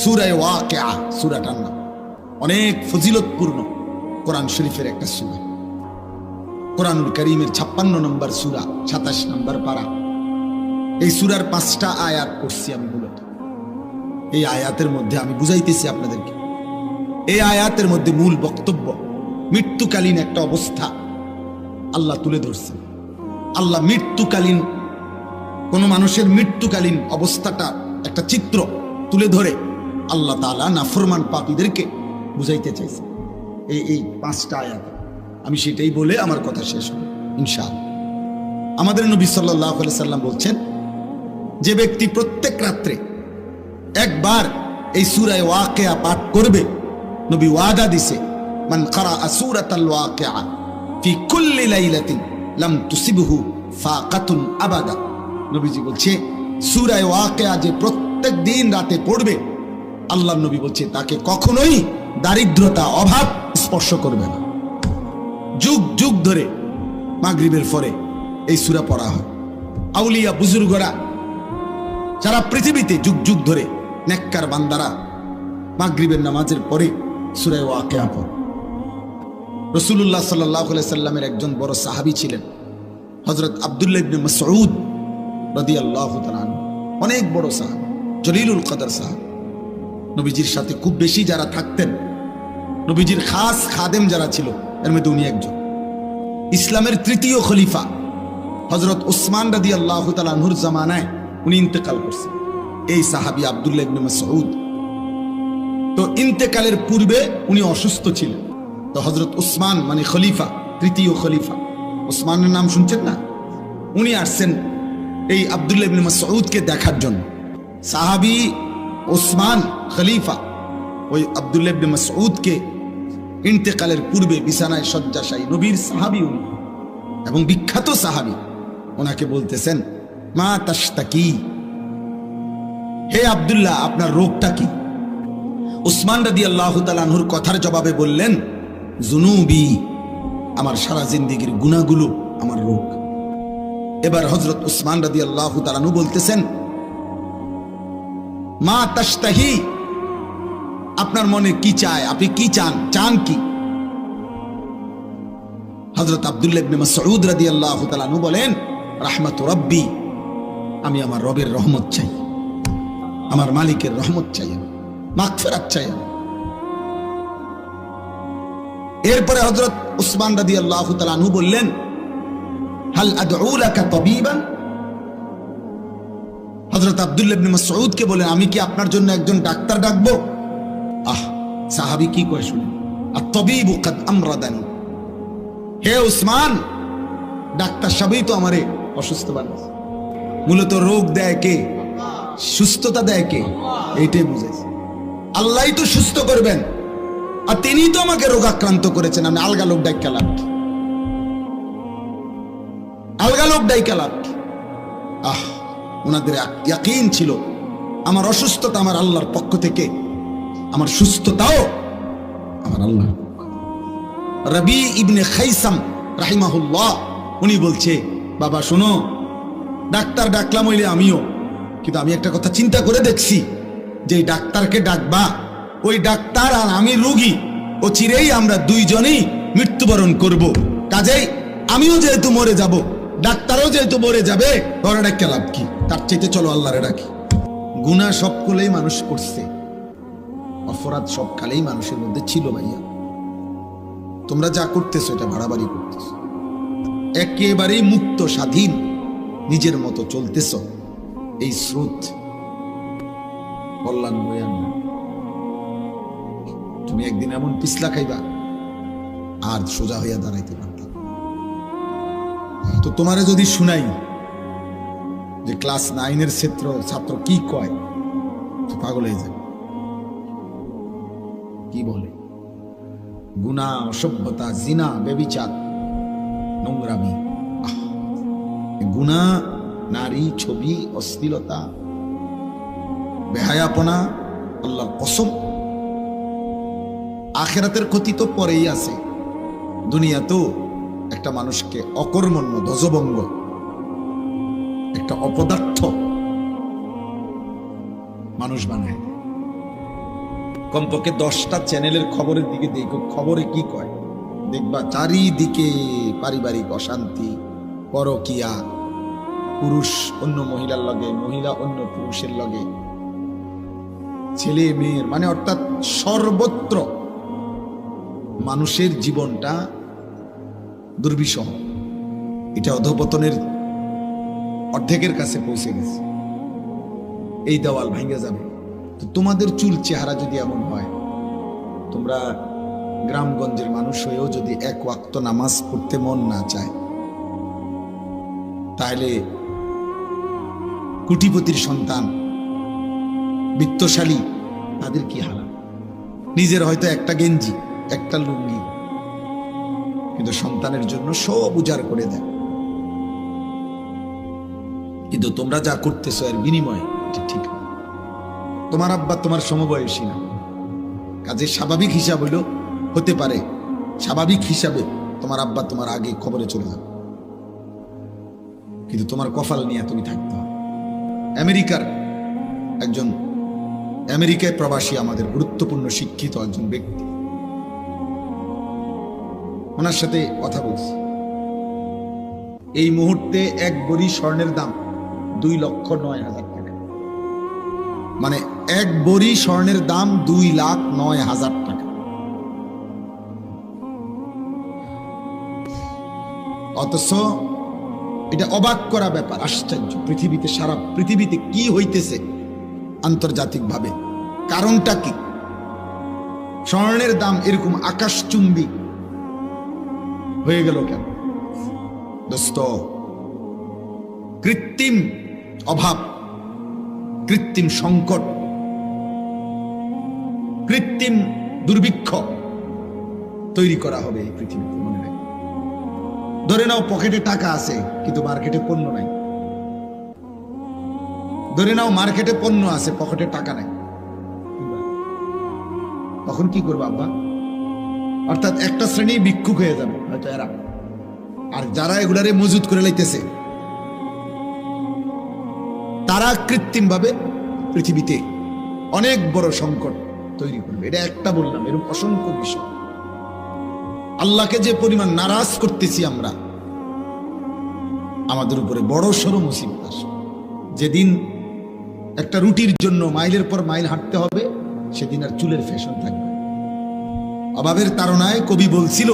সূরা ওয়াকিয়া সূরাটার নাম। অনেক ফজিলতপূর্ণ কোরআন শরীফের একটা সূরা। কোরআনুল কারীমের 56 নম্বর সূরা, 27 নম্বর পারা। এই সূরার 5টা আয়াত পড়ছি আমি মূলত। এই আয়াতের মধ্যে আমি বুঝাইতেছি আপনাদেরকে, এই আয়াতের মধ্যে মূল বক্তব্য মৃত্যুকালীন একটা অবস্থা আল্লাহ তুলে ধরছেন। আল্লাহ মৃত্যুকালীন কোন মানুষের মৃত্যুকালীন অবস্থাটা একটা চিত্র তুলে ধরে আল্লাহ তাআলা নাফরমান পাপীদেরকে বুঝাইতে চাইছে এই 5টা আয়াত। আমি সেটাই বলে আমার কথা শেষ হবে ইনশাআল্লাহ। আমাদের নবী সাল্লাল্লাহু আলাইহি সাল্লাম বলছেন, যে ব্যক্তি প্রত্যেক রাত্রে একবার এই সূরা ওয়াকিয়া পাঠ করবে, নবী ওয়াদা দিছে, মান ক্বারাআ সূরাতাল ওয়াকিয়া ফি কুল্লি লাইলাতিন লাম তুসিবহু ফাকাতুন আবাদা। নবীজি বলছে, সূরা ওয়াকিয়া যে প্রত্যেক দিন রাতে পড়বে, আল্লাহর নবী বলছে তাকে কখনোই দারিদ্রতা, অভাব স্পর্শ করবে না। যুগ যুগ ধরে মাগরিবের পরে এই সূরা পড়া হয়। আউলিয়া বুজুর্গরা যারা পৃথিবীতে যুগ যুগ ধরে নেককার বান্দারা মাগরিবের নামাজের পরে সূরা ওয়াকিয়া পড়ে। রাসূলুল্লাহ সাল্লাল্লাহু আলাইহি সাল্লামের একজন বড় সাহাবী ছিলেন হযরত আব্দুল্লাহ ইবনে মাসউদ রাদিয়াল্লাহু তাআলা আনহু। অনেক বড় সাহাবী, জলিলুল কদর সাহাবী। নবীজির সাথে খুব বেশি যারা থাকতেন, নবীজির খাস খাদেম যারা ছিল, এর মধ্যে উনি একজন। ইসলামের তৃতীয় খলিফা হযরত উসমান রাদিয়াল্লাহু তাআলা আনহুর জামানায় উনি ইন্তেকাল করছেন, এই সাহাবী আব্দুল্লাহ ইবনে মাসউদ। তো ইন্তেকালের পূর্বে উনি অসুস্থ ছিলেন। তো হযরত উসমান মানে খলিফা, তৃতীয় খলিফা, উসমানের নাম শুনছেন না? উনি আসছেন এই আব্দুল্লাহ ইবনে মাসউদকে দেখার জন্য। সাহাবী উসমান খলিফা ওই আব্দুল্লাহ ইবনে মাসউদকে ইন্তেকালের পূর্বে বিছানায় শয্যাশায়ী, নবীর সাহাবী উনি এবং বিখ্যাত সাহাবী, ওনাকে বলতেছেন, মা তাশতাকি, হে আব্দুল্লাহ আপনার রোগটা কি? উসমান রাদিয়াল্লাহু তাআলা আনহুর কথার জবাবে বললেন, জুনুবি, আমার সারা জিন্দেগীর গুনাহগুলো আমার রোগ। এবার হযরত উসমান রাদিয়াল্লাহু তাআলা আনহু বলতেছেন, মা তাশতাহি, আপনার মনে কি চায়, আপনি কি চান, চান কি? হযরত আব্দুল্লাহ ইবনে মাসউদ রাদিয়াল্লাহু তাআলা আনহু বলেন, রাহমাতু রাব্বি, আমি আমার রবের রহমত চাই, আমার মালিকের রহমত চাই, মাগফিরাত চাই। এরপরে হযরত উসমান রাদিয়াল্লাহু তাআলা আনহু বললেন, হাল আদউ লাকা তাবিবান। হযরত আব্দুল্লাহ ইবনে মাসউদকে বলেন, আমি কি আপনার জন্য একজন ডাক্তার ডাকবো? আহ, সাহাবী কি কয় শুনুন, আত-তাবিবু কাদ আমরাদানি, হে উসমান, ডাক্তার সবই তো আমারে অসুস্থ বানাইছে। মূলত রোগ দেয় কে? সুস্থতা দেয় কে? এইটাই বুঝাইছে। আল্লাহই তো সুস্থ করবেন, আর তিনি তো আমাকে রোগাক্রান্ত করেছেন। আমি আলগা লোক ডাইকা লাভ কি? আলগা লোক ডাইকা লাভ কি? আহ, ওনাদের ইয়াকিন ছিল আমার অসুস্থতা আমার আল্লাহর পক্ষ থেকে, আমার সুস্থতাও আমার আল্লাহ। রবি ইবনে খাইসাম রাহিমাহুল্লাহ উনি বলছে, বাবা শোনো, ডাক্তার ডাকলাম হইলে আমিও, কিন্তু আমি একটা কথা চিন্তা করে দেখছি, যে ডাক্তারকে ডাকবা, ওই ডাক্তার আর আমি রোগী, ও চিরেই আমরা দুইজনই মৃত্যুবরণ করব। কাজেই আমিও যেহেতু মরে যাব, ডাক্তারও যেহেতু মরে যাবে, ওরা ডাক্তার লাভ কি? তার চাইতে চলো আল্লাহরে ডাকি। গুনাহ সব কালেই মানুষ করছে, অপরাধ সব কালেই মানুষের মধ্যে ছিল। ভাইয়া, তোমরা যা করতেছো এটা বাড়াবাড়ি করতেছো, একেবারেই মুক্ত স্বাধীন নিজের মতো চলতেছ। এই স্রোত কল্যাণ বয়ান না। তুমি একদিন এমন পিছলা খাইবা আর সোজা হইয়া দাঁড়াইতে পারবে। তো তোমারে যদি শুনাই যে ক্লাস 9-এর ছাত্র কি কয়, তো পাগল হয়ে যাবে। কি বলে? গুনাহ, অসভ্যতা, জিনা, ব্যভিচার, নোংরামি, গুনাহ, নারী, ছবি, অশ্লীলতা, বেহায়াপনা, আল্লাহর কসম। আখিরাতের ক্ষতি তো পরেই আছে, দুনিয়াতেও একটা মানুষকে অকর্মণ্য, ধ্বজভঙ্গ, একটা অপদার্থ মানুষ বানায়। কমপক্ষে 10টা চ্যানেলের খবরের দিকে দেখো, খবরে কি কয় দেখবা চারিদিকে পারিবারিক অশান্তি, পরকিয়া, পুরুষ অন্য মহিলার লগে, মহিলা অন্য পুরুষের লগে, ছেলে মেয়ের, মানে অর্থাৎ সর্বত্র মানুষের জীবনটা দুর্বিষহ। এটা অধপতনের অর্ধেকের কাছে পৌঁছে গেছে। এই দেওয়াল ভেঙে যাবে। তো তোমাদের চুল চেহারা যদি এমন হয়, তোমরা গ্রামগঞ্জের মানুষ হয়েও যদি এক ওয়াক্ত নামাজ পড়তে মন না চায়, তাহলে কোটিপতির সন্তান, বিত্তশালী, তাদের কি হাল? নিজের হয়তো একটা গেঞ্জি, একটা লুঙ্গি, কিন্তু সন্তানের জন্য সব উজাড় করে দেয়। কিন্তু তোমরা যা করতেছো এর বিনিময়ে এটা ঠিক না। তোমার আব্বা তোমার সমবয়সী না, কাজে স্বাভাবিক হিসাব হইল, হতে পারে স্বাভাবিক হিসাবে তোমার আব্বা তোমার আগে খবরে চলে যাবে, কিন্তু তোমার কপাল নিয়ে তুমি থাকতে হবে। আমেরিকায় প্রবাসী আমাদের গুরুত্বপূর্ণ শিক্ষিত একজন ব্যক্তি, ওনার সাথে কথা বলছি। এই মুহূর্তে এক ভরি স্বর্ণের দাম 2,09,000 টাকা, মানে এক ভরি স্বর্ণের দাম 2,09,000 টাকা। অথচ এটা অবাক করা ব্যাপার, আশ্চর্য। পৃথিবীতে, সারা পৃথিবীতে কি হইতেছে আন্তর্জাতিক ভাবে, কারণটা কি? স্বর্ণের দাম এরকম আকাশচুম্বী হয়ে গেল কেন? দোস্ত, কৃত্রিম অভাব, কৃত্রিম সংকট, কৃত্রিম দুর্ভিক্ষ তৈরি করা হবে এই পৃথিবীতে, মনে রাখবে। ধরে নাও পকেটে টাকা আছে কিন্তু মার্কেটে পণ্য নাই। ধরে নাও মার্কেটে পণ্য আছে, পকেটে টাকা নাই, তখন কি করবো আব্বা? অর্থাৎ একটা শ্রেণী ভিক্ষুক হয়ে যাবে হয়তো এরা, আর যারা এগুলারে মজুত করে লাইতেছে তারা কৃত্রিম ভাবে পৃথিবীতে অনেক বড় সংকট তৈরি করবে। এটা একটা বললাম, এরকম অসংখ্য বিষয়। আল্লাহকে যে পরিমাণ নারাজ করতেছি আমরা, আমাদের উপরে বড় সড় মুসিবত আসে। যেদিন একটা রুটির জন্য মাইলের পর মাইল হাঁটতে হবে, সেদিন আর চুলের ফ্যাশন থাকবে। অভাবের তাড়নায় কবি বলছিল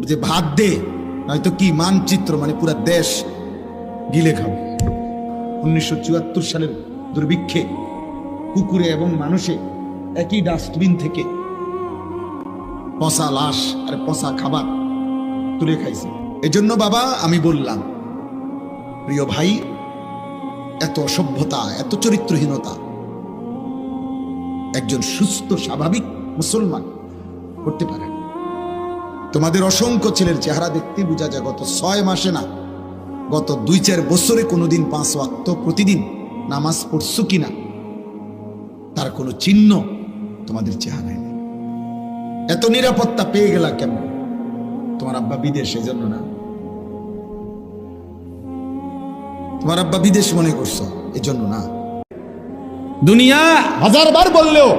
যে ভাত দে, নয়তো কি মানচিত্র, মানে পুরা দেশ গিলে খাবে। 1974 সালের দুর্ভিক্ষে কুকুরে এবং মানুষে একই ডাস্টবিন থেকে পচা লাশ আর পচা খাবার তুলে খাইছে। এজন্য বাবা আমি বললাম, প্রিয় ভাই, এত অসভ্যতা, এত চরিত্রহীনতা একজন সুস্থ স্বাভাবিক মুসলমান করতে পারে। তোমাদের অসংখ্য ছেলের চেহারা দেখতে বোঝা যায় গত 6 মাসে না, গত 2-4 বছরে কোনোদিন 5 ওয়াক্ত প্রতিদিন নামাজ পড়ছো কিনা তার কোনো চিহ্ন তোমাদের চেহারায় নেই। এত নিরাপত্তা পেয়ে গেলা কেমন? তোমার আব্বা বিদেশে, জন্য না। তোমার আব্বা বিদেশ মনে করছো এজন্য না। দুনিয়া 1000 বার বললেও,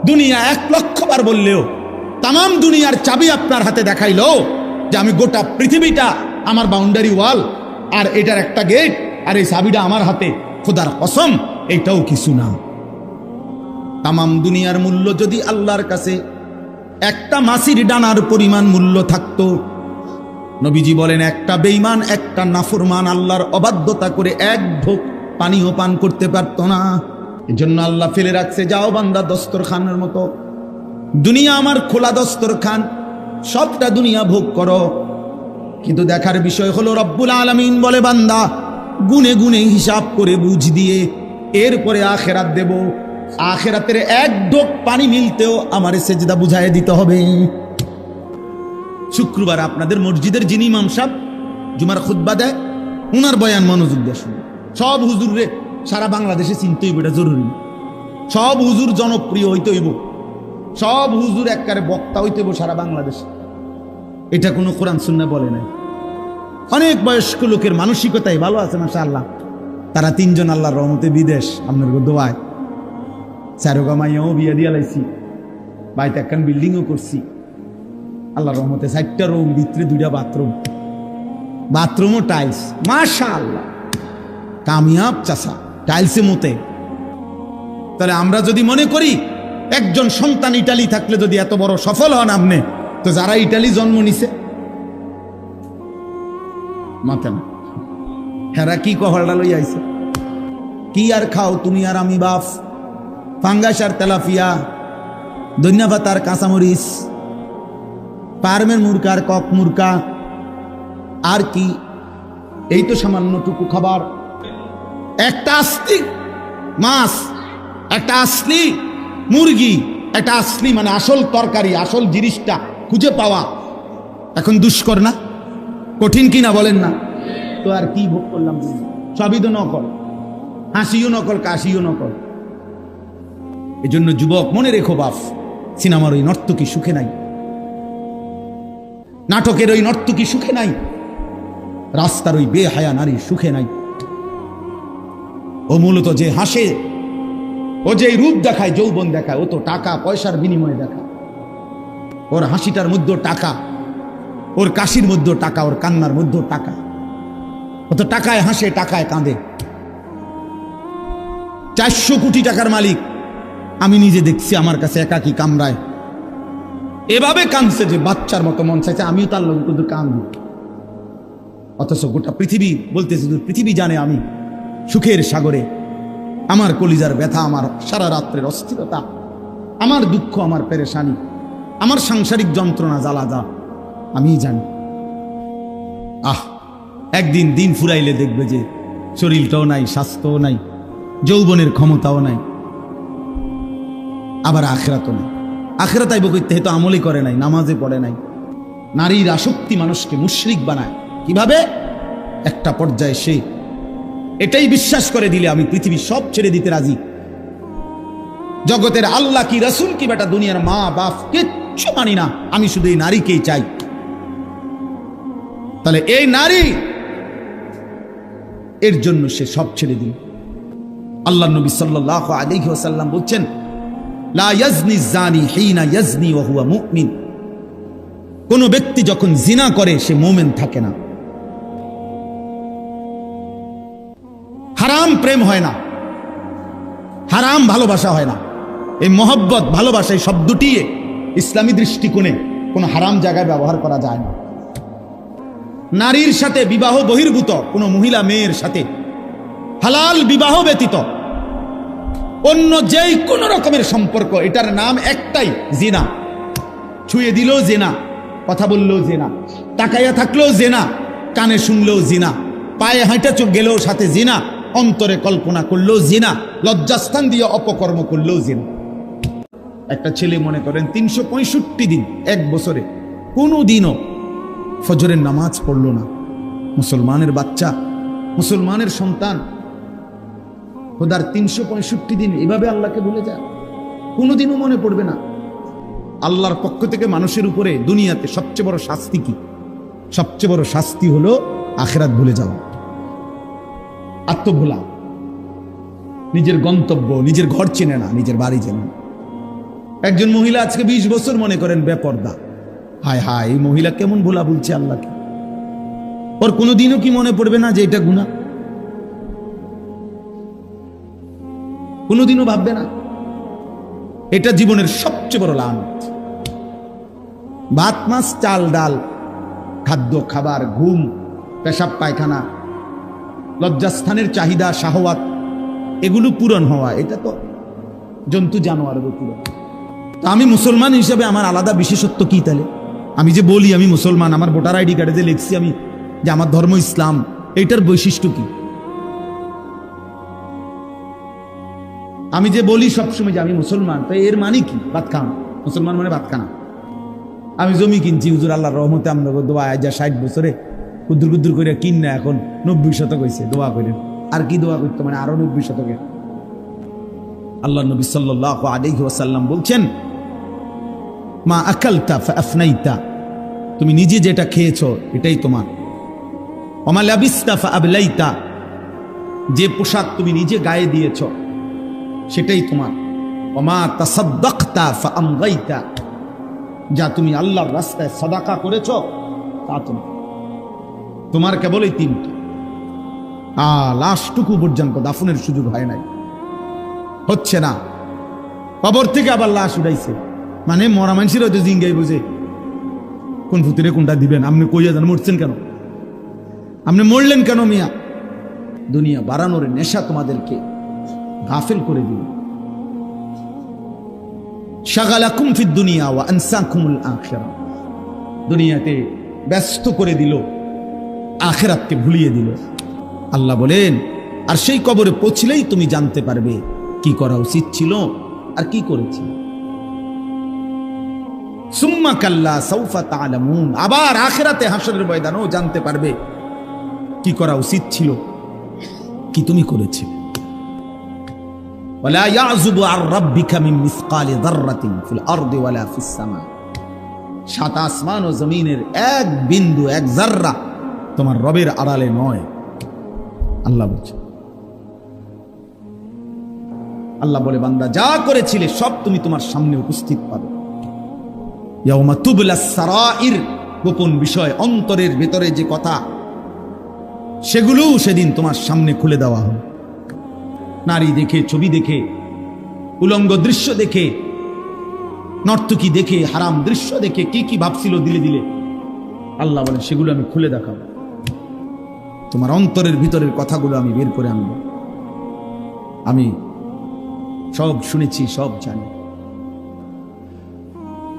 দুনিয়া 1 লক্ষ বার বললেও, তাম দুনিয়ার চাবি আপনার হাতে দেখাইলো যে আমি গোটা পৃথিবীটা আমার বাউন্ডারি ওয়াল, আর এটার একটা গেট, আর এই চাবিটা আমার হাতে, খোদার কসম এইটাও কিছু না। তাম দুনিয়ার মূল্য যদি আল্লাহর কাছে একটা মাছির ডানার পরিমাণ মূল্য থাকতো, নবীজি বলেন একটা বেঈমান, একটা নাফরমান আল্লাহর অবাধ্যতা করে 1 ঢোক পানিও পান করতে পারতো না। এজন্য আল্লাহ ফেলে রাখছে, যাও বান্দা দস্তরখানের মতো, দুনিয়া আমার খোলা দস্তরখান, সবটা দুনিয়া ভোগ করো। কিন্তু দেখার বিষয় হলো রব্বুল আলামিন বলে, বান্দা গুনে গুনে হিসাব করে বুঝ দিয়ে এরপরে আখেরাত দেব। আখেরাতের 1 ঢোক পানি মিলতেও আমারে সেজদা বুঝায় দিতে হবে। শুক্রবার আপনাদের মসজিদের যিনি ইমাম সাহেব জুমার খুতবা দেয়, উনার বয়ান মনোযোগ দিয়ে শুনুন। সব হুজুরে সারা বাংলাদেশে চিনতে হইব, এটা জরুরি। সব হুজুর জনপ্রিয় হইতে হইব, সব হুজুর একবারে বক্তা হইতে হইব সারা বাংলাদেশে। এটা কোনো কোরআন সুন্নাহ বলে নাই। অনেক বয়স্ক লোকের মানসিকতাই ভালো আছে মাশাআল্লাহ, তারা 3 জন আল্লাহর রহমতে বিদেশ, আপনার দোয়ায় চারোগা মাইয়াও বিয়া দিয়া লাইছি, বাড়িতে একখান বিল্ডিংও করছি। আল্লাহ রহমতে 4টা রুম, ভিতরে 2টা বাথরুম, বাথরুমও টাইলস। মাশাআল্লাহ, কামিয়াব চাচা, টাইলসে মতে। তাহলে আমরা যদি মনে করি একজন সন্তান ইটালি থাকলে যদি এত বড় সফল হন আপনি, তো যারা ইটালি জন্ম নিছে মাতে না, হেরা কি কহলটা লই আইছে? কি আর খাও তুমি আর আমি বাপ? ফাঙ্গাস আর তেলাপিয়া, ধন্যবাদ আর কাঁচামরিচ, পারমের মুরকা আর কক মুরকা, আর কি? এই তো সামান্যটুকু খাবার। একটা আসলি মাছ, একটা আসলি মুরগি, একটা আসলি মানে আসল তরকারি, আসল জিনিসটা খুঁজে পাওয়া এখন দুষ্কর না? কঠিন কিনা বলেন না? তো আর কি ভোগ করলাম? সবই তো নকল, হাসিও নকল, কাশিও নকল। এই জন্য যুবক মনে রেখো বাপ, সিনেমার ওই নর্তকী সুখে নাই, নাটকের ওই নর্তকী সুখে নাই, রাস্তার ওই বেহায়া নারী সুখে নাই। ও মূলত যে হাসে, ও যে রূপ দেখায়, যৌবন দেখায়, ও তো টাকা পয়সার বিনিময়ে দেখায়। ওর হাসিটার মধ্যে টাকা, ওর কাশির মধ্যে টাকা, ওর কান্নার মধ্যে টাকা। ও তো টাকায় হাসে, টাকায় কাঁদে। 400 কোটি টাকার মালিক, আমি নিজে দেখছি আমার কাছে একাকি কামরায় এভাবে কাঁদছে যে বাচ্চার মতো মন চাইছে আমিও তার লোক কিন্তু কাঁদব। অথচ গোটা পৃথিবী বলতেছে, পৃথিবী জানে আমি সুখের সাগরে, আমার কলিজার ব্যথা, আমার সারা রাত্রের অস্থিরতা, আমার দুঃখ, আমার পেরেশানি, আমার সাংসারিক যন্ত্রণা, জ্বালা যা আমি জানি। একদিন দিন ফুরাইলে দেখবে যে শরীরটাও নাই, স্বাস্থ্যও নাই, যৌবনের ক্ষমতাও নাই, আবার আখেরাতও নাই। আখেরাত আইব করতে হয়তো আমলই করে নাই, নামাজে পড়ে নাই। নারীর আসক্তি মানুষকে মুশরিক বানায়। কিভাবে? একটা পর্যায়ে সে এটাই বিশ্বাস করে দিলে আমি পৃথিবী সব ছেড়ে দিতে রাজি, জগতের আল্লাহ কি, রাসূল কি, বেটা দুনিয়ার মা বাপ কিচ্ছু মানি না, আমি শুধু এই নারীকেই চাই। তাহলে এই নারী, এর জন্য সে সব ছেড়ে দিল। আল্লাহ নবী সাল্লাল্লাহু আলাইহি ওয়াসাল্লাম বলছেন, লা ইয়াজনি জানি হিনা ইয়াজনি ওয়া হুয়া মুমিন। কোন ব্যক্তি যখন জিনা করে সে মুমিন থাকে না। হারাম প্রেম হয় না, হারাম ভালোবাসা হয় না। এই মহব্বত, ভালোবাসা, এই শব্দটি ইসলামী দৃষ্টিকোণে কোনো হারাম জায়গায় ব্যবহার করা যায় না। নারীর সাথে বিবাহ বহির্ভূত কোনো মহিলা মেয়ের সাথে হালাল বিবাহ ব্যতীত অন্য যেই কোন রকমের সম্পর্ক, এটার নাম একটাই, জিনা। ছুঁয়ে দিলেও জিনা, কথা বললেও জিনা, তাকাইয়া থাকলেও জিনা, কানে শুনলেও জিনা, পায়ে হাঁটা চোখ গেলেও সাথে জিনা, অন্তরে কল্পনা করলেও জিনা, লজ্জাস্থান দিয়ে অপকর্ম করলেও জিনা। একটা ছেলে মনে করেন 365 দিন, এক বছরে কোনো দিনও ফজরের নামাজ পড়লো না, মুসলমানের বাচ্চা, মুসলমানের সন্তান, খোদার 365 দিন এভাবে আল্লাহকে ভুলে যায়, কোনোদিনও মনে পড়বে না। আল্লাহর পক্ষ থেকে মানুষের উপরে দুনিয়াতে সবচেয়ে বড় শাস্তি কি? সবচেয়ে বড় শাস্তি হলো আখিরাত ভুলে যাওয়া, আত্মভোলা, নিজের গন্তব্য, নিজের ঘর চেনে না, নিজের বাড়ি চেনে না। একজন মহিলা আজকে 20 বছর মনে করেন বেপর্দা, হায় হায় এই মহিলা কেমন ভোলা বলছে আল্লাহকে। ওর কোনোদিনও কি মনে পড়বে না যে এটা গুনাহ? কোনোদিনও ভাববে না। এটা জীবনের সবচেয়ে বড় লানত। ভাত মাছ চাল ডাল, খাদ্য খাবার, ঘুম, পেশাব পায়খানা, লজ্জাস্থানের চাহিদা, শাহওয়াত, এগুলো পূরণ হওয়া, এটা তো জন্তু জানোয়ারেরও পূরণ। তা আমি মুসলমান হিসেবে আমার আলাদা বিশেষত্ব কি? তাহলে আমি যে বলি আমি মুসলমান, আমার ভোটার আইডি কার্ডে যে লিখছি আমি যে আমার ধর্ম ইসলাম, এইটার বৈশিষ্ট্য কি? আমি যে বলি সবসময় যে আমি মুসলমান, তো এর মানে কি? ভাত খানা, মুসলমান মানে ভাত খানা। আমি জমি কিনছি, হুজুর আল্লাহর রহমতে আমরা দোয়া যা 60 বছরে কুদ্দুর কুদ্দুর করে কিন না, এখন 90 শতক হয়েছে, দোয়া করেন। আর কি দোয়া করতে, মানে আরো 90 শতকে। আল্লাহ নবী সাল্লাল্লাহু আলাইহি ওয়াসাল্লাম বলছেন, মা আকালতা ফাআফনাইতা, তুমি নিজে যেটা খেয়েছো এটাই তোমার। ওমা লাবিসতা ফাআবলাইতা, যে পোশাক তুমি নিজে গায়ে দিয়েছো সেটাই তোমার। ওমা তাসাদ্দাকতা ফাআমগাইতা, যা তুমি আল্লাহর রাস্তায় সাদাকা করেছো তা তুমি, তোমার কেবল এই তিনটা। লাশটুকু পর্যন্ত দাফনের সুযোগ হয় নাই, হচ্ছে না। কবর থেকে আবার লাশ উঠাইছে, মানে মরা মানুষের হয়তো জিঙ্গাই বুঝে কোন ফুতিরে কোনটা দিবেন। আপনি কইয়া জান মরছেন কেন, আপনি মরলেন কেন মিয়া? দুনিয়া বাড়ানোর নেশা তোমাদেরকে গাফিল করে দিল। শাগালাকুম ফিদ দুনিয়া ওয়া আনসাকুমুল আখিরাহ, দুনিয়াতে ব্যস্ত করে দিল, আখিরাতকে ভুলিয়ে দিল। আল্লাহ বলেন, আর সেই কবরে পৌঁছলেই তুমি জানতে পারবে কি করা উচিত ছিল আর কি করেছি। সুম্মা কাল্লা সাউফা তা'লামুন, আবার আখিরাতে হাশরের ময়দানেও জানতে পারবে কি করা উচিত ছিল, কি তুমি করেছে। ওয়ালা ইয়াযুবু আন রাব্বিকা মিন মিসকালি যাররাতিন ফিল আরদি ওয়ালা ফিস সামা, সাত আসমান ও জমিনের এক বিন্দু, এক যাররা তোমার রবের আড়ালে নয়। আল্লাহ বলছে, আল্লাহ বলে, বান্দা যা করেছিলে সব তুমি তোমার সামনে উপস্থিত পাবে। ইয়াউমা তুবলাস সারাইর, গোপন বিষয়, অন্তরের ভেতরে যে কথা, সেগুলো সেদিন তোমার সামনে খুলে দেওয়া হবে। নারী দেখে, ছবি দেখে, উলঙ্গ দৃশ্য দেখে, নর্তকী দেখে, হারাম দৃশ্য দেখে কি কি ভাবছিল দিলে দিলে, আল্লাহ বলেন সেগুলো আমি খুলে দেখাবো। তোমার অন্তরের ভিতরের কথাগুলো আমি বের করে আনবো। আমি সব শুনেছি, সব জানি।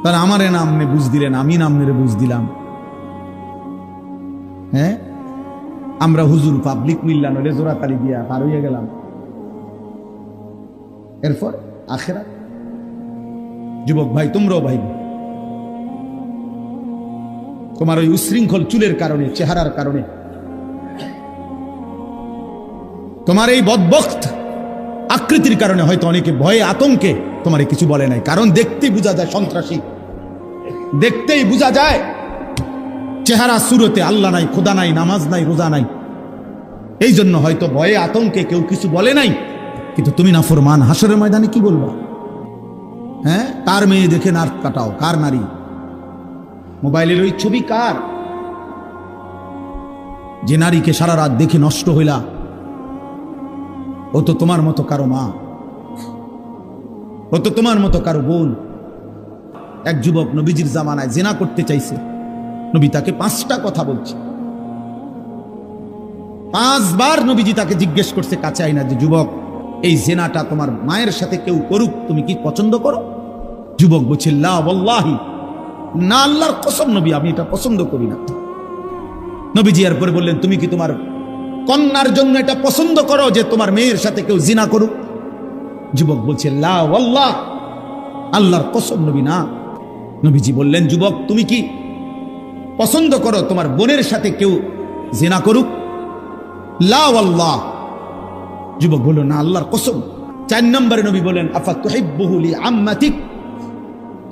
তারা আমারে নামনে বুঝ দিলেন, আমি নামনে বুঝ দিলাম। হ্যাঁ, আমরা হুজুর পাবলিক মিল্লান জোড়া তালি দিয়া পার হইয়া গেলাম। এরপর আখিরাত। যুবক ভাই, তোমরাও ভাই, তোমার ওই উশৃঙ্খল চুলের কারণে, চেহারার কারণে, তোমার এই বদবখ্ত আকৃতির কারণে হয়তো অনেকে ভয়ে আতঙ্কে তোমারে কিছু বলে নাই। কারণ দেখতেই বোঝা যায় সন্ত্রাসী, দেখতেই বোঝা যায় চেহারা সুরতে আল্লাহ নাই, খোদা নাই, নামাজ নাই, রোজা নাই। এই জন্য হয়তো ভয়ে আতঙ্কে কেউ কিছু বলে নাই। কিন্তু তুমি নাফরমান, হাসরের ময়দানে কি বলবা? হ্যাঁ, কার মেয়ে দেখে নাক কাটাও, কার নারী, মোবাইলের ওই ছবি কার? যে নারীকে সারা রাত দেখে নষ্ট হইলা, ও তো তোমার মতো কারো মা, ও তো তোমার মতো কারো বোন। এক যুবক নবীজির জামানায় জিনা করতে চাইছে, নবী তাকে 5টা কথা বলছে। 5 বার নবীজি তাকে জিজ্ঞেস করছে কাছে আইনা, যে যুবক, এই জেনাটা তোমার মায়ের সাথে কেউ করুক, তুমি কি পছন্দ করো? যুবক বলছে, লা ওয়াল্লাহি, না আল্লাহর কসম নবী, আমি এটা পছন্দ করি না। নবীজি এরপরে বললেন, তুমি কি তোমার কন্যার জন্য এটা পছন্দ করো যে তোমার মেয়ের সাথে কেউ জিনা করুক? যুবক বলছে, লা ওয়াল্লাহ, আল্লাহর কসম নবী না। নবীজি বললেন, যুবক, তুমি কি পছন্দ করো তোমার বোনের সাথে কেউ জিনা করুক? লা ওয়াল্লাহ। যুবক বলল, না আল্লাহর কসম। 4 নম্বরে নবী বলেন, আফা তুহিব্বুহু লি আম্মাতিক,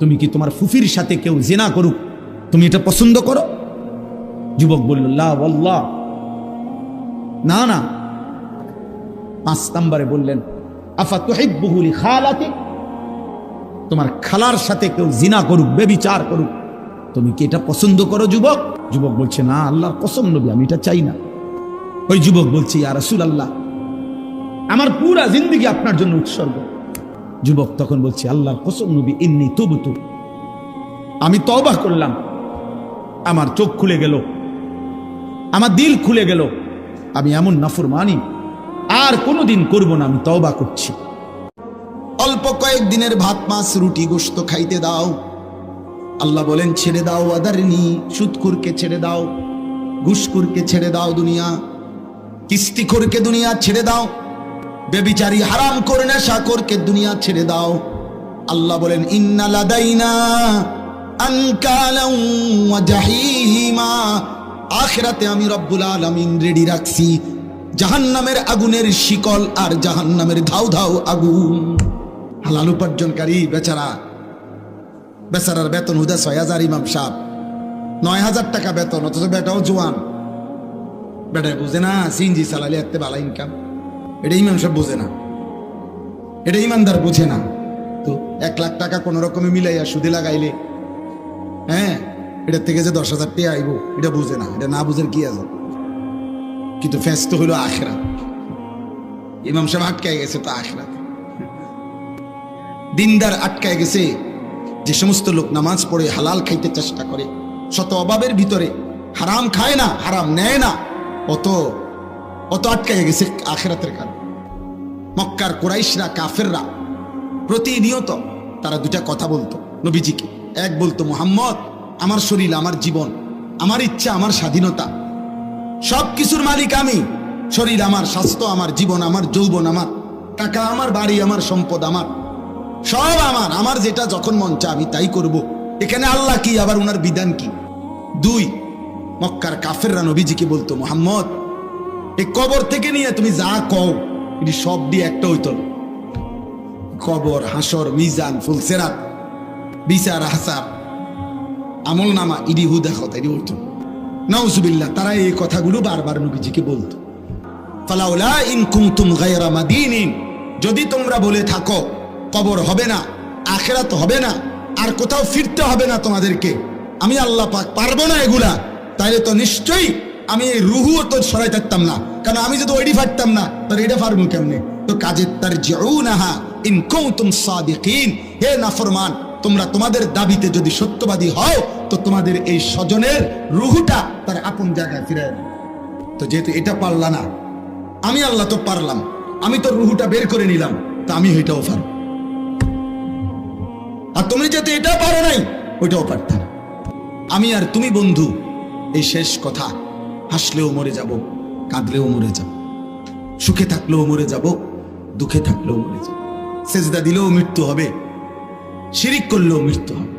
তুমি কি তোমার ফুফির সাথে কেউ জিনা করুক, তুমি এটা পছন্দ করো? যুবক বলল, লা ওয়াল্লাহ, না না। 5 নম্বরে বললেন, আফা তুহিব্বুহু লি খালাতিক, তোমার খালার সাথে কেউ জিনা করুক, ব্যভিচার করুক, তুমি কি এটা পছন্দ করো যুবক? যুবক বলছে, না আল্লাহর কসম নবী, আমি এটা চাই না। ওই যুবক বলছে, ইয়া রাসূলুল্লাহ, আমার পুরা জিন্দেগি আপনার জন্য উৎসর্গ। যুবক তখন বলছে, আল্লাহর কসম নবী, ইন্নী তুবতু, আমি তওবা করলাম, আমার চোখ খুলে গেল, আমার দিল খুলে গেল, আমি এমন নাফরমানি আর কোনোদিন করব না, আমি তওবা করছি। অল্প কয়েকদিনের ভাত মাছ রুটি গোশত খাইতে দাও। আল্লাহ বলেন, ছেড়ে দাও আদারনি, সুদখোরকে ছেড়ে দাও, ঘুষখোরকে ছেড়ে দাও, দুনিয়া কিস্তিখোরকে দুনিয়া ছেড়ে দাও, বেবিচারী হারামখোর নেশাখোরকে দুনিয়া ছেড়ে দাও। আল্লাহ বলেন, ইন্না লাদাইনা আনকালাও ওয়া জাহিমা, আখিরাতে আমি রব্বুল আলামিন রেডি রাখছি জাহান্নামের আগুনের শিকল আর জাহান্নামের ধাউ ধাউ আগুন। হালাল উপার্জনকারী বেচারার বেতন হুদা 6,000, ইমাম সাহেব 9,000 টাকা বেতন, অথচ বেটাও জোয়ান। বেটায় বুঝে না সিএনজি চালালে এত ভালো ইনকাম, এটা ইমাম সাহেব বুঝে না, এটা ইমানদার বুঝে না। তো 1 লাখ টাকা কোন রকমে মিলাইয়া সুদে লাগাইলে, হ্যাঁ, এটা থেকে যে 10,000 টাকা আইব এটা বুঝে না, এটা না বুঝের কি আছে। কিন্তু ফেস তো হইলো আখিরাত। ইমাম সাহেব আটকায় গেছে তো আখিরাত, দিনদার আটকায় গেছে। যে সমস্ত লোক নামাজ পড়ে হালাল খাইতে চেষ্টা করে, শত অভাবের ভিতরে হারাম খায় না, হারাম নেয় না, অত আটকায় গেছে আখিরাতের কারণে। মক্কার কুরাইশরা, কাফেররা প্রতিনিয়ত তারা 2টা কথা বলতো নবীজিকে। এক বলতো, মুহাম্মদ, আমার শরীর, আমার জীবন, আমার ইচ্ছা, আমার স্বাধীনতা, সব কিছুর মালিক আমি। শরীর আমার, স্বাস্থ্য আমার, জীবন আমার, যৌবন আমার, টাকা আমার, বাড়ি আমার, সম্পদ আমার, সব আমার। আমার যেটা যখন মন চায় আমি তাই করব। এখানে আল্লাহ কি, আবার উনার বিধান কি? 2, মক্কার কাফেররা নবীজিকে বলতো, মুহাম্মদ, এই কবর থেকে নিয়ে তুমি যা কও এটি সব দিয়ে একটা হইতো না। কবর, হাসর, মিজান, ফুলসেরাত, বিচার, হাসার, আমল নামা, ইডি হুদা কথা এটি উঠত। নাউজুবিল্লাহ, তারা এই কথাগুলো বারবার নবীজিকে বলতো। ফালাউলা ইন কুনতুম গায়রা মাদিনিন, যদি তোমরা বলে থাকো কবর হবে না, আখিরাত হবে না, আর কোথাও ফিরতে হবে না তোমাদেরকে, আমি আল্লাহ পাক পারবো না এগুলা, তাইলে তো নিশ্চয়ই আমি এই রুহুও তো সরাই থাকতাম না। কারণ আমি যদি ওইটি পারতাম না, তাহলে এটা পারবো কেমনে? তো কাজে তারজিউনাহা ইন কুনতুম সাদিকিন, হে নাফরমান, তোমরা তোমাদের দাবিতে যদি সত্যবাদী হও, তো তোমাদের এই স্বজনের রুহুটা তার আপন জায়গায় ফিরে। তো যেহেতু এটা পারলা না, আমি আল্লাহ তো পারলাম, আমি তো রুহুটা বের করে নিলাম, তা আমি ওইটাও পারবো। আর তুমি যেহেতু এটা পারো নাই, ওইটাও পারত না। আমি আর তুমি বন্ধু, এই শেষ কথা, হাসলেও মরে যাব, কাঁদলেও মরে যাব, সুখে থাকলেও মরে যাব, দুঃখে থাকলেও মরে যাব, সেজদা দিলেও মৃত্যু হবে, শিরিক করলেও মৃত্যু হবে।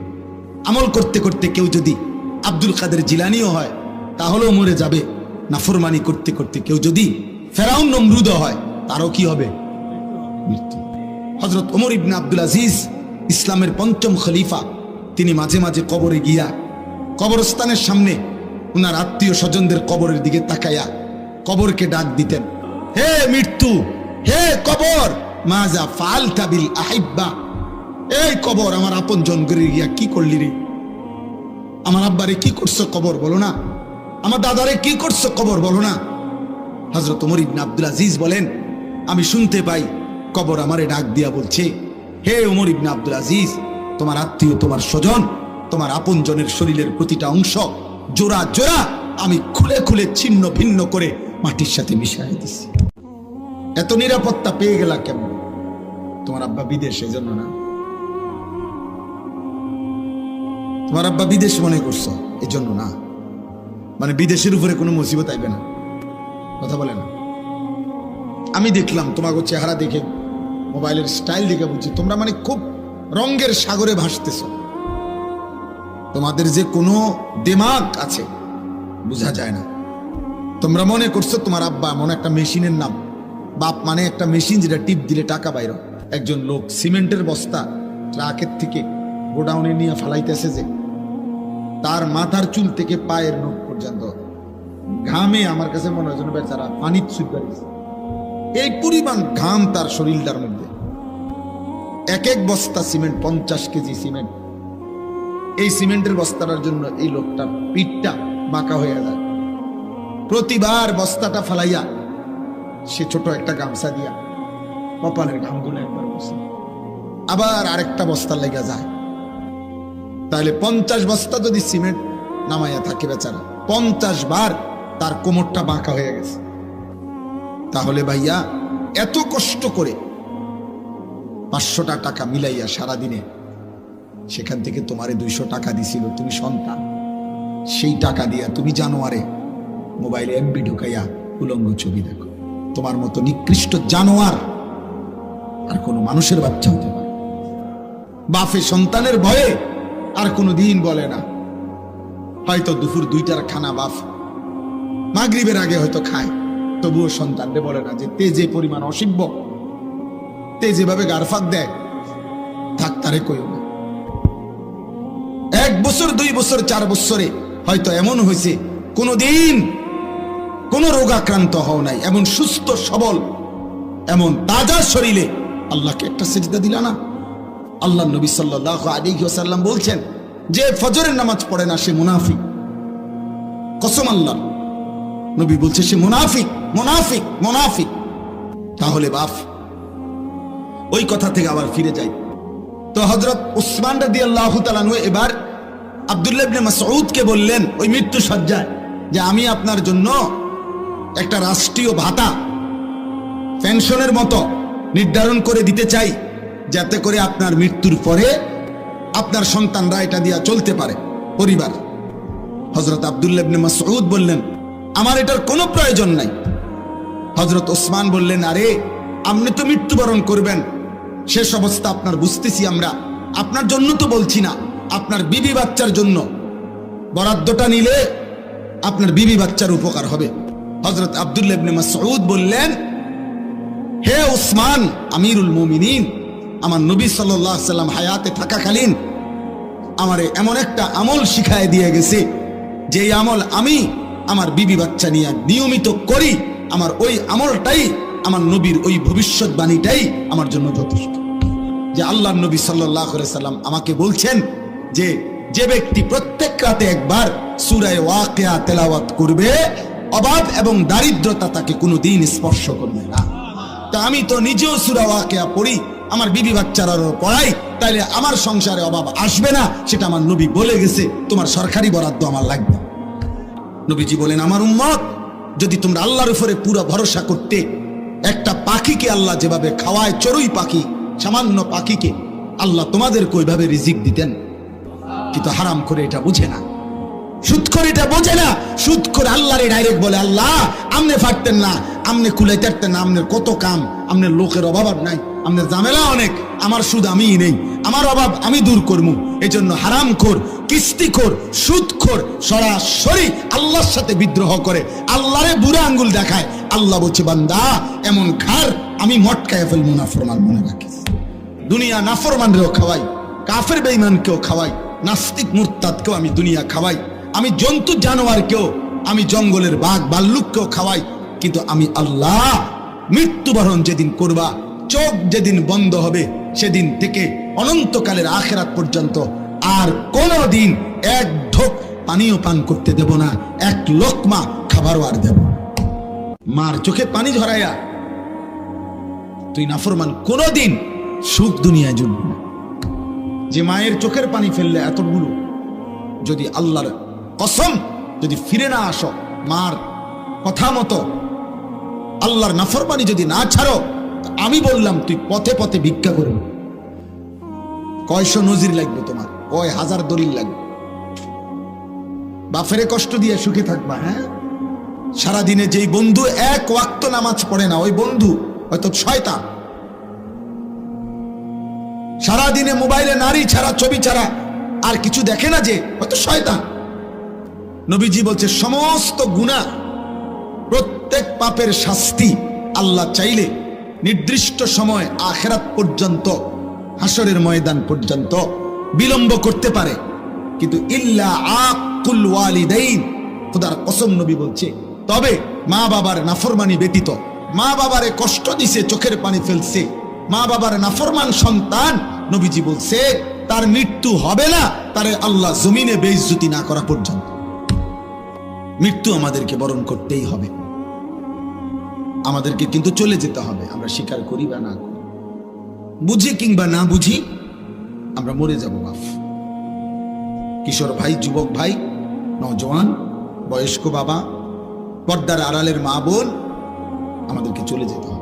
আমল করতে করতে কেউ যদি আব্দুল কাদের জিলানিও হয় তাহলেও মরে যাবে। নাফরমানি করতে করতে কেউ যদি ফেরাউন নমরুদ হয়, তারও কি হবে? মৃত্যু। হযরত ওমর ইবনে আব্দুল আজিজ, ইসলামের 5ম খলিফা, তিনি মাঝে মাঝে কবরে গিয়া, কবরস্থানের সামনে উনার আত্মীয় স্বজনদের কবরের দিকে তাকাইয়া কবরকে ডাক দিতেন, হে মৃত্যু, হে কবর, মাজা ফাআলতা বিল আহিব্বা, এই কবর, আমার আপন জন করে গিয়া কি করলি রে? আমার আব্বারে কি করছো কবর বলো না? আমার দাদারে কি করছো কবর বলো না? হযরত ওমর ইবনে আব্দুল আজিজ বলেন, আমি শুনতে পাই কবর আমারে ডাক দিয়া বলছে, হে ওমর ইবনে আব্দুল আজিজ, তোমার আত্মীয়, তোমার স্বজন, তোমার আপন জনের শরীরের প্রতিটা অংশ জোড়া জোড়া আমি খুলে খুলে ছিন্ন ভিন্ন করে মাটির সাথে মিশিয়ে দিচ্ছি। এত নিরাপত্তা পেয়ে গেলা কেমন? তোমার আব্বা বিদেশ, এই জন্য না? তোমার আব্বা বিদেশ মনে করছো এই জন্য না? মানে বিদেশের উপরে কোনো মুসিবত আইবে না, কথা বলে না। আমি দেখলাম তোমাকে চেহারা দেখে, মোবাইলের স্টাইল দেখে বুঝছি তোমরা মানে খুব রঙের সাগরে ভাসতেছ। তোমাদের যে কোনো দিমাগ আছে বোঝা যায় না। তোমরা মনে করছো তোমার আব্বা মনে একটা মেশিনের নাম, বাপ মানে একটা মেশিন যেটা টিপ দিলে টাকা বাইর। একজন লোক সিমেন্টের বস্তা ট্রাকের থেকে গোডাউনে নিয়ে ফালাইতেছে, যে তার মাথার চুল থেকে পায়ের নখ পর্যন্ত ঘামে, আমার কাছে মনে হয় যেন বেচারা পানি ছুঁয়ে গেছে। এই পরিমাণ ঘাম তার শরীরটার মধ্যে। এক বস্তা সিমেন্ট, 50 কেজি সিমেন্ট। এই সিমেন্টের বস্তাটার জন্য এই লোকটার পিঠটা বাঁকা হয়ে যায়। প্রতিবার বস্তাটা ফালাইয়া সে ছোট একটা গামছা দিয়া কপালের ঘামগুলো একবার বসে, আবার আরেকটা বস্তা লেগে যায়। তাহলে 50 বস্তা যদি সিমেন্ট নামাইয়া থাকে বেচারা, 50 বার তার কোমরটা বাঁকা হয়ে গেছে। তাহলে ভাইয়া, এত কষ্ট করে 500টা টাকা মিলাইয়া সারাদিনে, সেখান থেকে তোমারে 200 টাকা দিছিল, তুমি সন্তান, সেই টাকা দিয়া তুমি জানোয়ারে মোবাইলে এমবি ঢুকাইয়া উলঙ্গ ছবি দেখো। তোমার মতো নিকৃষ্ট জানোয়ার আর কোনো মানুষের বাচ্চা হতে পারে? বাপে সন্তানের ভয়ে আর কোনো দিন বলে না। হয়তো দুপুর 2টার খানা বাপ মাগরিবের আগে হয়তো খায়, তবুও সন্তানরে বলে না যে তে যে পরিমাণ অসিব্য, তে যেভাবে গারফাক দেয়, থাক তারে কইও না। 1 বছর 2 বছর 4 বছরে হয়তো এমন হয়েছে কোনোদিন কোনো রোগাক্রান্ত হও নাই, এমন সুস্থ সবল, এমন তাজা শরীরে আল্লাহকে একটা সিজদা দিলা না, আল্লাহ নবী সাল্লাল্লাহু আলাইহি ওয়াসাল্লাম বলছেন, যে ফজরের নামাজ পড়ে না সে মুনাফিক। কসম আল্লাহ, নবী বলছে সে মুনাফিক, মুনাফিক, মুনাফিক। তাহলে বাপ, ওই কথা থেকে আবার ফিরে যাই। তো হযরত উসমান রাদিয়াল্লাহু তাআলা আনহু এবার আব্দুল্লাহ ইবনে মাসউদকে বললেন ওই মৃত্যু সজ্জায়, যে আমি আপনার জন্য একটা রাষ্ট্রীয় ভাতা পেনশনের মতো নির্ধারণ করে দিতে চাই, যাতে করে আপনার মৃত্যুর পরে আপনার সন্তানরা এটা দিয়া চলতে পারে পরিবার। হযরত আব্দুল্লাহ ইবনে মাসউদ বললেন, আমার এটার কোনো প্রয়োজন নাই। হযরত ওসমান বললেন, আরে আপনি তো মৃত্যুবরণ করবেন, শেষ অবস্থা আপনার বুঝতেছি আমরা, আপনার জন্য তো বলছি না, আপনার বিবি বাচ্চার জন্য বরাদ্দটা নিলে আপনার বিবি বাচ্চার উপকার হবে। হযরত আব্দুল্লাহ ইবনে মাসউদ বললেন, হে উসমান আমিরুল মুমিনিন, আমার নবী সাল্লাল্লাহু আলাইহি সাল্লাম হায়াতে থাকাকালীন আমারে এমন একটা আমল শিখায় দিয়ে গেছে, যে আমল আমি আমার বিবি বাচ্চা নিয়ে নিয়মিত করি, আমার ওই আমলটাই, আমার নবীর ওই ভবিষ্যৎবাণীটাই আমার জন্য যথেষ্ট। যে আল্লাহর নবী সাল্লাল্লাহু আলাইহি সাল্লাম আমাকে বলছেন যে যে ব্যক্তি প্রত্যেক রাতে একবার সূরা ওয়াকিয়া তেলাওয়াত করবে, অভাব এবং দারিদ্রতা তাকে কোনোদিন স্পর্শ করবে না। তা আমি তো নিজেও সূরা ওয়াকিয়া পড়ি, আমার বিবি বাচ্চারাও পড়াই, তাইলে আমার সংসারে অভাব আসবে না, সেটা আমার নবী বলে গেছে। তোমার সরকারি বরাদ্দ আমার লাগবে। নবীজি বলেন, আমার উম্মত, যদি তোমরা আল্লাহর উপরে পুরো ভরসা করতে, একটা পাখিকে আল্লাহ যেভাবে খাওয়ায়, চড়ুই পাখি, সামান্য পাখিকে আল্লাহ তোমাদেরকে ওইভাবে রিজিক দিতেন। কিন্তু হারাম করে এটা বুঝে না, সুদ করে এটা বোঝে না। সুদ করে আল্লাহরে ডাইরেক্ট বলে, আল্লাহ আমনে পারতেন না, আমনে কুলাইতে পারতেন না, আমনের কত কাম, আমনের লোকের অভাব নাই, আমনের ঝামেলা অনেক, আমার সুদ আমিই নেই, আমার অভাব আমি দূর করবো। এই জন্য হারামখোর, কিস্তিখোর, সুদখোর সরাসরি আল্লাহর সাথে বিদ্রোহ করে, আল্লাহরে বুড়া আঙ্গুল দেখায়। আল্লাহ বলছে, বান্দা এমন খার আমি মটকায় ফেলবো নাফরমান, মনে রাখিস। দুনিয়া নাফরমানরেও খাওয়াই, কাফের বেঈমানকেও খাওয়াই, নাস্তিক মুরতাদকেও আমি দুনিয়া খাওয়াই, আমি জন্তু জানোয়ারকেও, আমি জঙ্গলের বাঘ ভাল্লুককেও খাওয়াই। কিন্তু আমি আল্লাহ মৃত্যুবরণ যেদিন করবা, চোখ যেদিন বন্ধ হবে, সেদিন থেকে অনন্তকালের আখিরাত পর্যন্ত আর কোনদিন এক ঢোক পানিও পান করতে দেব না, এক লোকমা খাবারও আর দেব। মার চোখে পানি ঝরাইয়া তুই নাফরমান, কোনদিন সুখ দুনিয়ায় জুটবে না। যে মায়ের চোখের পানি ফেললে এতগুলো, যদি আল্লাহর কসম যদি ফিরে না আসো, মার কথা মতো আল্লাহর নাফরমানি যদি না ছাড়ো, আমি বললাম তুই পথে পথে ভিক্ষা করবে। কয়শো নজির লাগবে তোমার, কয় হাজার দলিল লাগবে। বাফেরে কষ্ট দিয়ে সুখে থাকবা। হ্যাঁ, সারাদিনে যেই বন্ধু এক ওয়াক্ত নামাজ পড়ে না, ওই বন্ধু হয়তো শয়তান। সারাদিনে মোবাইলে নারী ছাড়া, ছবি ছাড়া আর কিছু দেখে না, যে হয়তো শয়তান। নবীজি বলছে, সমস্ত গুনাহ, প্রত্যেক পাপের শাস্তি আল্লাহ চাইলে নির্দিষ্ট সময় আখিরাত পর্যন্ত, হাসরের ময়দান পর্যন্ত বিলম্ব করতে পারে, কিন্তু ইল্লা আকুল ওয়ালিদাইন, খোদার কসম নবী বলছে, তবে মা বাবার নাফরমানি ব্যতীত। মা বাবারে কষ্ট দিছে, চোখের পানি ফেলছে, মা বাবার নাফরমান সন্তান, নবীজি বলছে তার মৃত্যু হবে না, তারে আল্লাহ জমিনে বেইজ্জতি না করা পর্যন্ত। মৃত্যু আমাদেরকে বরণ করতেই হবে, আমাদেরকে কিন্তু চলে যেতে হবে। আমরা স্বীকার করি বা না করি, বুঝি কিংবা না বুঝি, আমরা মরে যাব বাপ। কিশোর ভাই, যুবক ভাই, নওজওয়ান, বয়স্ক বাবা, পর্দার আড়ালের মা বোন, আমাদেরকে চলে যেতে হবে।